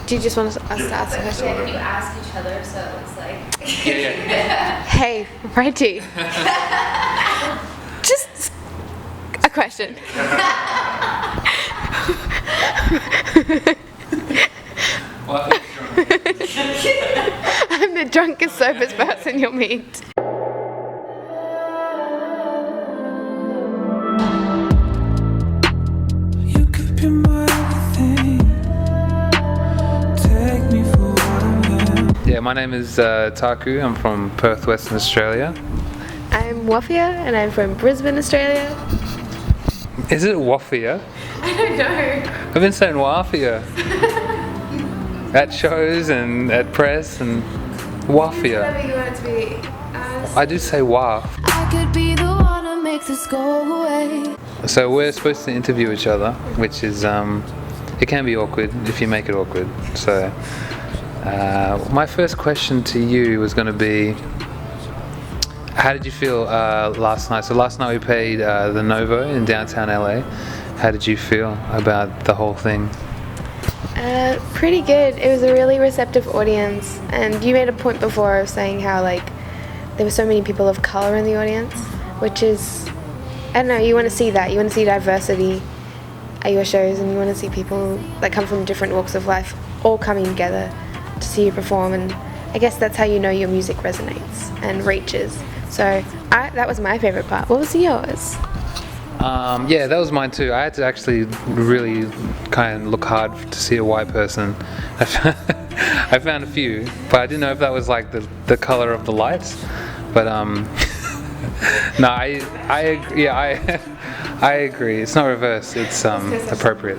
Do you just want us to ask a question? Yeah, you ask each other, so it's like... Yeah. Hey, righty. Just a question. Well, I'm the drunkest, soberest person you'll meet. You could be my everything. Take me for what I am. yeah, my name is Ta-Ku. I'm from Perth, Western Australia. I'm Wafia, and I'm from Brisbane, Australia. Is it Wafia? I don't know. I've been saying Wafia. At shows and at press and Wafia. Whatever you want it to be. I do say Waf. I could be the one to make this go away. So we're supposed to interview each other, which is, it can be awkward if you make it awkward. So my first question to you was going to be, how did you feel last night? So last night we played the Novo in downtown LA. How did you feel about the whole thing? Pretty good. It was a really receptive audience, and you made a point before of saying how like there were so many people of color in the audience, which is, I don't know, you want to see that. You want to see diversity at your shows, and you want to see people that come from different walks of life all coming together to see you perform, and I guess that's how you know your music resonates and reaches. So that was my favorite part. What was yours? Yeah, that was mine too. I had to actually really kind of look hard to see a white person. I found a few, but I didn't know if that was like the color of the lights. But no, I agree. It's not reverse. It's appropriate.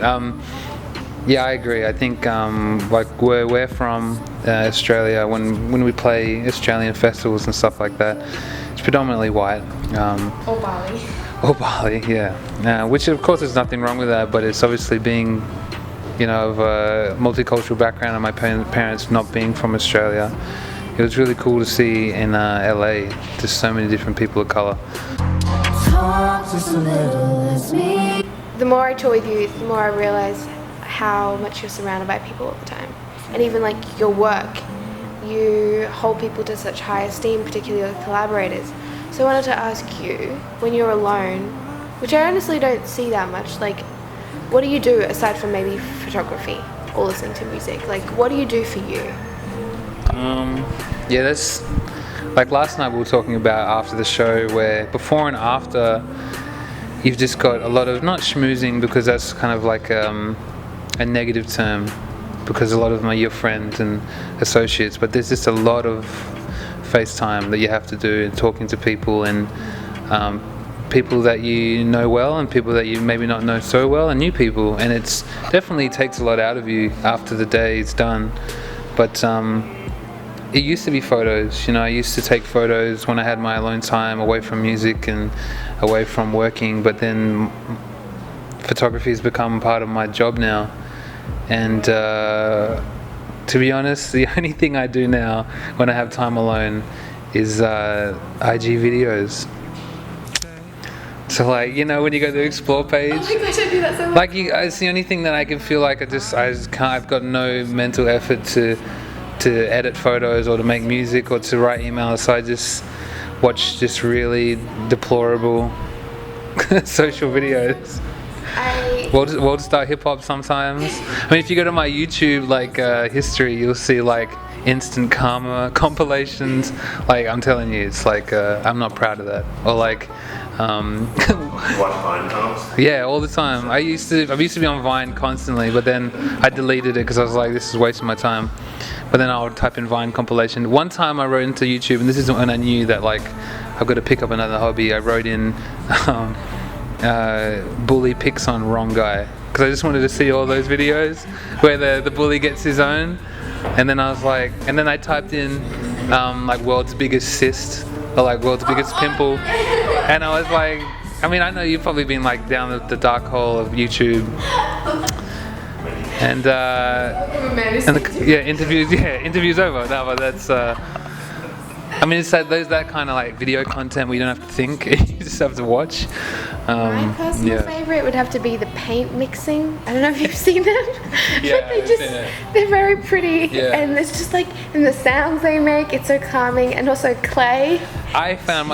Yeah, I agree. I think like where we're from, Australia, when we play Australian festivals and stuff like that, it's predominantly white. Or Bali. Or Bali, yeah. Which of course there's nothing wrong with that, but it's obviously being, of a multicultural background and my parents not being from Australia. It was really cool to see in LA just so many different people of colour. The more I tour with you, the more I realise how much you're surrounded by people all the time. And even like your work, you hold people to such high esteem, particularly with collaborators. So I wanted to ask you, when you're alone, which I honestly don't see that much, like, what do you do aside from maybe photography or listening to music? Like, what do you do for you? Yeah, that's like last night we were talking about after the show, where before and after you've just got a lot of, not schmoozing because that's kind of like a negative term, because a lot of them are your friends and associates, but there's just a lot of FaceTime that you have to do, talking to people, and people that you know well and people that you maybe not know so well, and new people, and it's definitely takes a lot out of you after the day is done. But it used to be photos. I used to take photos when I had my alone time away from music and away from working, but then photography has become part of my job now, and to be honest, the only thing I do now when I have time alone is IG videos. So like, when you go to the explore page, Oh my gosh, I do that so much. like it's the only thing that I can feel like I just can't. I've got no mental effort to edit photos or to make music or to write emails. So I just watch just really deplorable social videos. World Star Hip Hop sometimes. I mean, if you go to my YouTube history, you'll see like instant karma compilations. Like, I'm telling you, it's like I'm not proud of that. Or like Watch Vine comps? yeah, all the time. I used to be on Vine constantly, but then I deleted it because I was like, this is wasting my time. But then I would type in Vine compilation. One time I wrote into YouTube, and this is when I knew that like I've got to pick up another hobby. I wrote in bully picks on wrong guy, because I just wanted to see all those videos where the bully gets his own. And then I was like, and then I typed in like world's biggest cyst or like world's biggest pimple, and I was like, I mean, I know you've probably been like down the dark hole of YouTube, and interviews over. No, but that's I mean, it's like that kind of like video content where you don't have to think, you just have to watch. My personal favorite would have to be the paint mixing. I don't know if you've seen them. Yeah, But I've seen it. they're very pretty, Yeah. and it's just like, and the sounds they make, it's so calming, and also clay. I found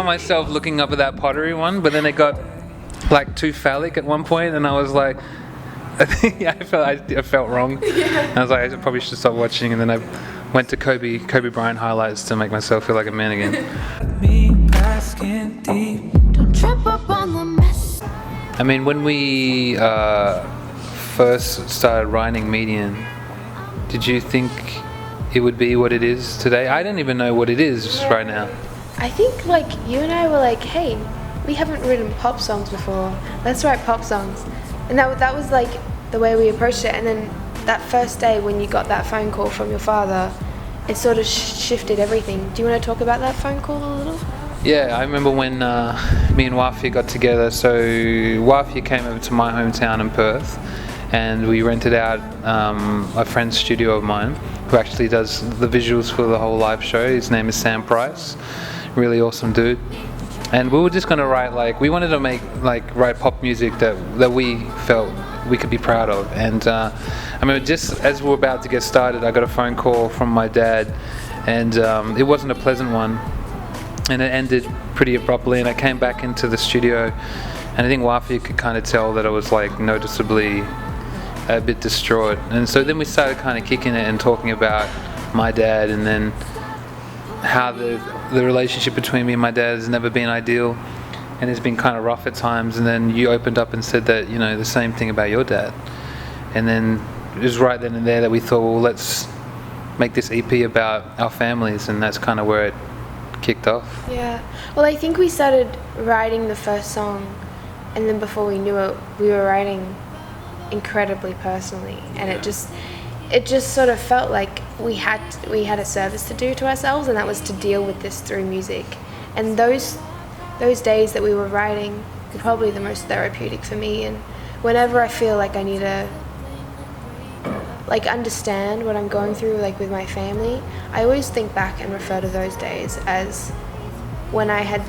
myself looking up at that pottery one, but then it got like too phallic at one point, and I was like, I felt wrong. I was like, I probably should stop watching, and then I went to Kobe Bryant highlights to make myself feel like a man again. Me basking deep. Don't trip up on the mess. I mean, when we first started writing Median, did you think it would be what it is today? I don't even know what it is right now. I think like you and I were like, hey, we haven't written pop songs before. Let's write pop songs. And that was like the way we approached it. And then that first day when you got that phone call from your father, it sort of shifted everything. Do you want to talk about that phone call a little? Yeah, I remember when me and Wafia got together. So Wafia came over to my hometown in Perth, and we rented out a friend's studio of mine who actually does the visuals for the whole live show. His name is Sam Price, really awesome dude. And we were just gonna write we wanted to write pop music that we felt we could be proud of. And I remember just as we were about to get started, I got a phone call from my dad, and it wasn't a pleasant one, and it ended pretty abruptly. And I came back into the studio, and I think Wafia could kind of tell that I was like noticeably a bit distraught. And so then we started kind of kicking it and talking about my dad, and then how the relationship between me and my dad has never been ideal, and it's been kind of rough at times. And then you opened up and said that, you know, the same thing about your dad. And then it was right then and there that we thought, well, let's make this EP about our families, and that's kind of where it kicked off. Yeah. Well, I think we started writing the first song, and then before we knew it, we were writing incredibly personally, and it just sort of felt like we had a service to do to ourselves, and that was to deal with this through music. And those days that we were writing were probably the most therapeutic for me. And whenever I feel like I need to understand what I'm going through with my family, I always think back and refer to those days as when I had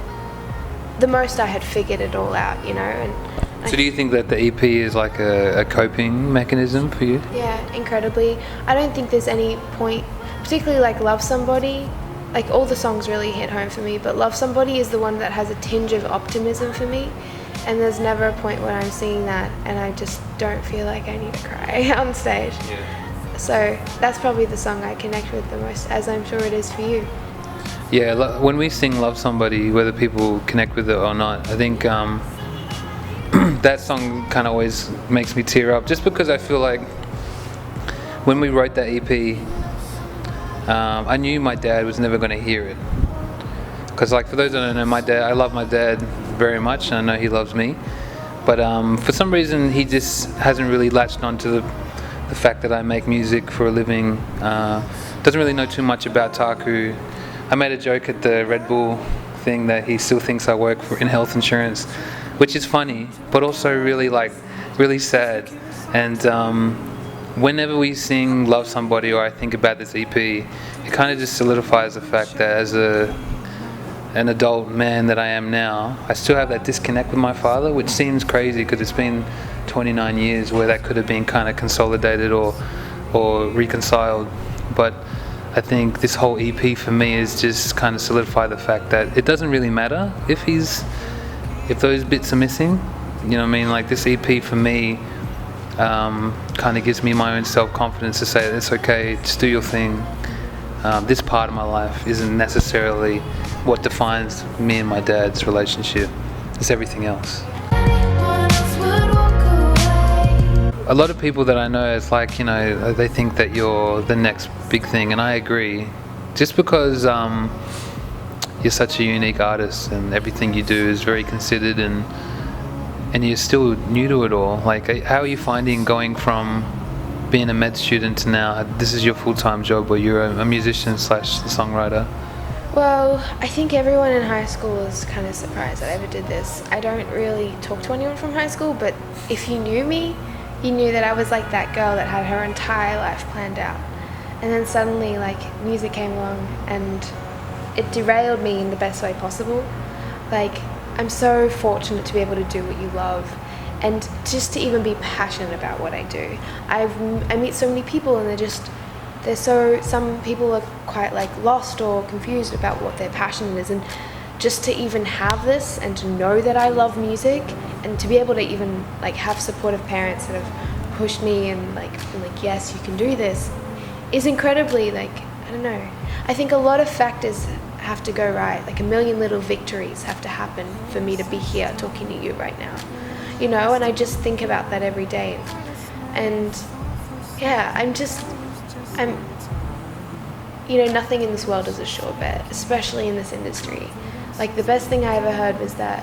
the most I had figured it all out, you know. And So do you think that the EP is like a coping mechanism for you? yeah, incredibly. I don't think there's any point, particularly like Love Somebody, like all the songs really hit home for me, but Love Somebody is the one that has a tinge of optimism for me, and there's never a point when I'm singing that and I just don't feel like I need to cry on stage. Yeah. So that's probably the song I connect with the most, as I'm sure it is for you. Yeah, when we sing Love Somebody, whether people connect with it or not, I think that song kind of always makes me tear up, just because I feel like when we wrote that EP, I knew my dad was never going to hear it. Because for those that don't know, my dad, I love my dad very much, and I know he loves me. But for some reason, he just hasn't really latched on to the fact that I make music for a living. Doesn't really know too much about Ta-Ku. I made a joke at the Red Bull thing that he still thinks I work in health insurance, which is funny, but also really sad. And whenever we sing Love Somebody or I think about this EP, it kind of just solidifies the fact that as an adult man that I am now, I still have that disconnect with my father, which seems crazy because it's been 29 years where that could have been kind of consolidated or reconciled. But I think this whole EP for me is just kind of solidify the fact that it doesn't really matter if those bits are missing. You know what I mean? Like, this EP for me kind of gives me my own self-confidence to say it's okay, just do your thing. This part of my life isn't necessarily what defines me and my dad's relationship. It's everything else. Anyone else would walk away. A lot of people that I know, it's like, you know, they think that you're the next big thing, and I agree. Just because you're such a unique artist and everything you do is very considered, and you're still new to it all. Like, how are you finding going from being a med student to now this is your full-time job where you're a musician / songwriter? Well, I think everyone in high school was kind of surprised that I ever did this. I don't really talk to anyone from high school, but if you knew me, you knew that I was like that girl that had her entire life planned out. And then suddenly, music came along, and it derailed me in the best way possible. Like, I'm so fortunate to be able to do what you love, and just to even be passionate about what I do. I meet so many people, and some people are quite like lost or confused about what their passion is, and just to even have this and to know that I love music, and to be able to even like have supportive parents that have pushed me and like been like, yes, you can do this, is incredibly, like, I don't know. I think a lot of factors have to go right, like a million little victories have to happen for me to be here talking to you right now, you know. And I just think about that every day, and yeah, you know, nothing in this world is a sure bet, especially in this industry. Like, the best thing I ever heard was that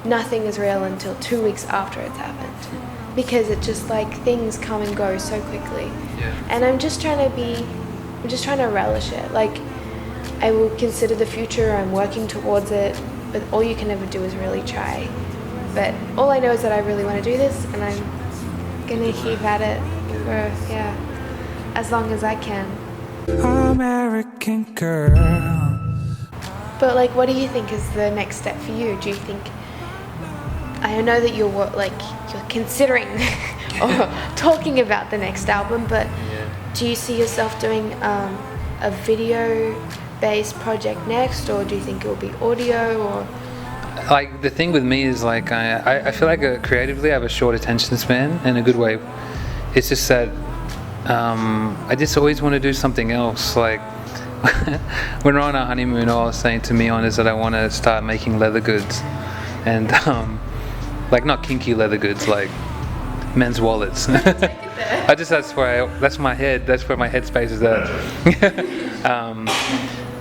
nothing is real until 2 weeks after it's happened, because it just, like, things come and go so quickly. Yeah. And I'm just trying to relish it. Like, I will consider the future, I'm working towards it, but all you can ever do is really try. But all I know is that I really want to do this, and I'm gonna keep at it for, as long as I can. American girl. But like, what do you think is the next step for you? Do you think, I know that you're considering or talking about the next album, but do you see yourself doing a video-based project next, or do you think it will be audio? Or like, the thing with me is, like, I feel like creatively I have a short attention span in a good way. It's just that I just always want to do something else. Like, when we're on our honeymoon, all I was saying to Mion is that I want to start making leather goods, and like, not kinky leather goods, like men's wallets. That's where my headspace is at.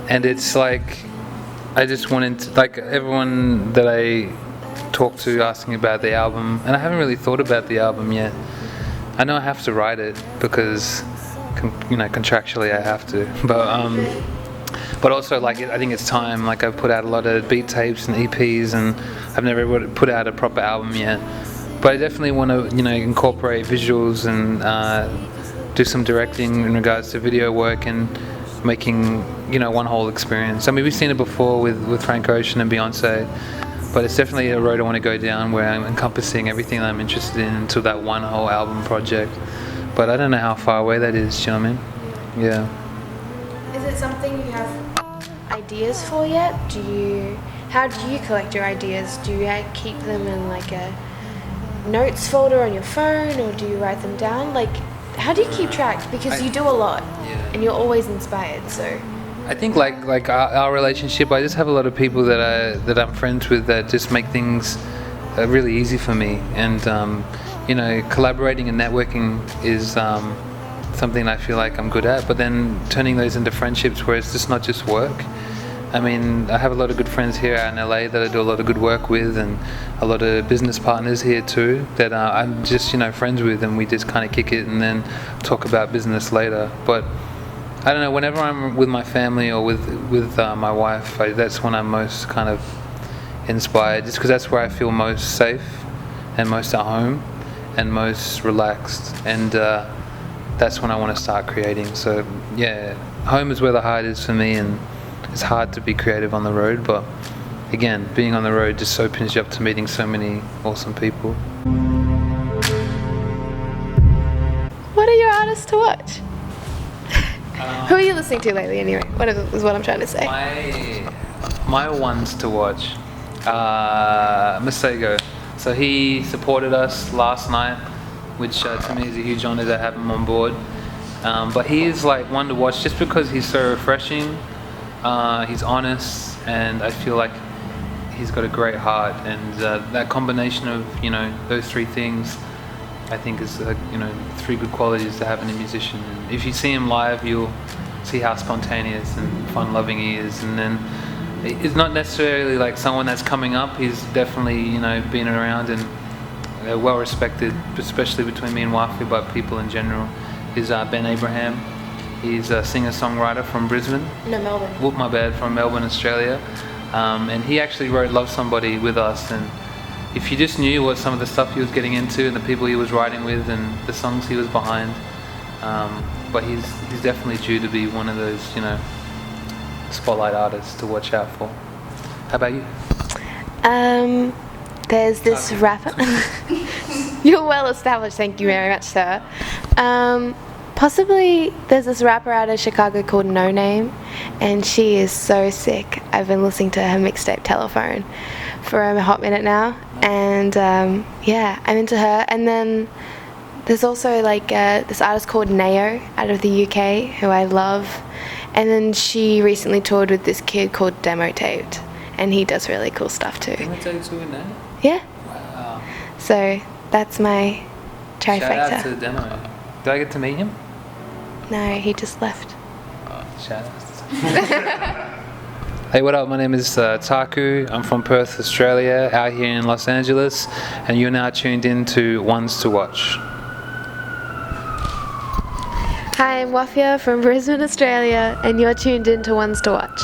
And it's like, I just wanted to, like, everyone that I talk to asking about the album, and I haven't really thought about the album yet. I know I have to write it because, you know, contractually I have to, but also, like, I think it's time. Like, I've put out a lot of beat tapes and EPs, and I've never put out a proper album yet. But I definitely want to, you know, incorporate visuals and do some directing in regards to video work and making, you know, one whole experience. I mean, we've seen it before with Frank Ocean and Beyonce, but it's definitely a road I want to go down, where I'm encompassing everything that I'm interested in into that one whole album project. But I don't know how far away that is, do you know what I mean? Yeah. is it something you have ideas for yet? How do you collect your ideas? Do you keep them in like a notes folder on your phone, or do you write them down? Like, how do you keep track? Because you do a lot, and you're always inspired. So I think like our relationship, I just have a lot of people that I'm friends with that just make things really easy for me, and you know, collaborating and networking is something I feel like I'm good at, but then turning those into friendships where it's just not just work. I mean, I have a lot of good friends here out in LA that I do a lot of good work with, and a lot of business partners here too that I'm just, you know, friends with, and we just kind of kick it and then talk about business later. But I don't know, whenever I'm with my family or with my wife, that's when I'm most kind of inspired, just because that's where I feel most safe and most at home and most relaxed, and that's when I want to start creating. So yeah, home is where the heart is for me, and it's hard to be creative on the road, but again, being on the road just opens you up to meeting so many awesome people. what are your artists to watch? Who are you listening to lately anyway? Is what I'm trying to say. My ones to watch, Masego. So he supported us last night, which to me is a huge honor to have him on board. But he is like one to watch just because he's so refreshing. He's honest, and I feel like he's got a great heart, and that combination of, you know, those three things, I think is you know, three good qualities to have in a musician. And if you see him live, you'll see how spontaneous and fun-loving he is. And then it's not necessarily like someone that's coming up. He's definitely, you know, been around and well respected, especially between me and Wafia, but people in general. Is Ben Abraham. He's a singer-songwriter from Brisbane. No, Melbourne. Whoop, my bad, from Melbourne, Australia. And he actually wrote Love Somebody with us. And if you just knew what some of the stuff he was getting into and the people he was writing with and the songs he was behind, but he's definitely due to be one of those, you know, spotlight artists to watch out for? How about you? There's this rapper. You're well established, thank you very much, sir. Possibly there's this rapper out of Chicago called No Name, and she is so sick. I've been listening to her mixtape Telephone for a hot minute now, and yeah, I'm into her. And then there's also like this artist called Nao out of the UK who I love, and then she recently toured with this kid called Demo Taped, and he does really cool stuff too. Yeah. Wow. So that's my trifecta. Shout out to the Demo. Did I get to meet him? No, he just left. Shout out. Hey, what up? My name is Ta-Ku. I'm from Perth, Australia, out here in Los Angeles, and you're now tuned in to Ones to Watch. Hi, I'm Wafia from Brisbane, Australia, and you're tuned in to Ones to Watch.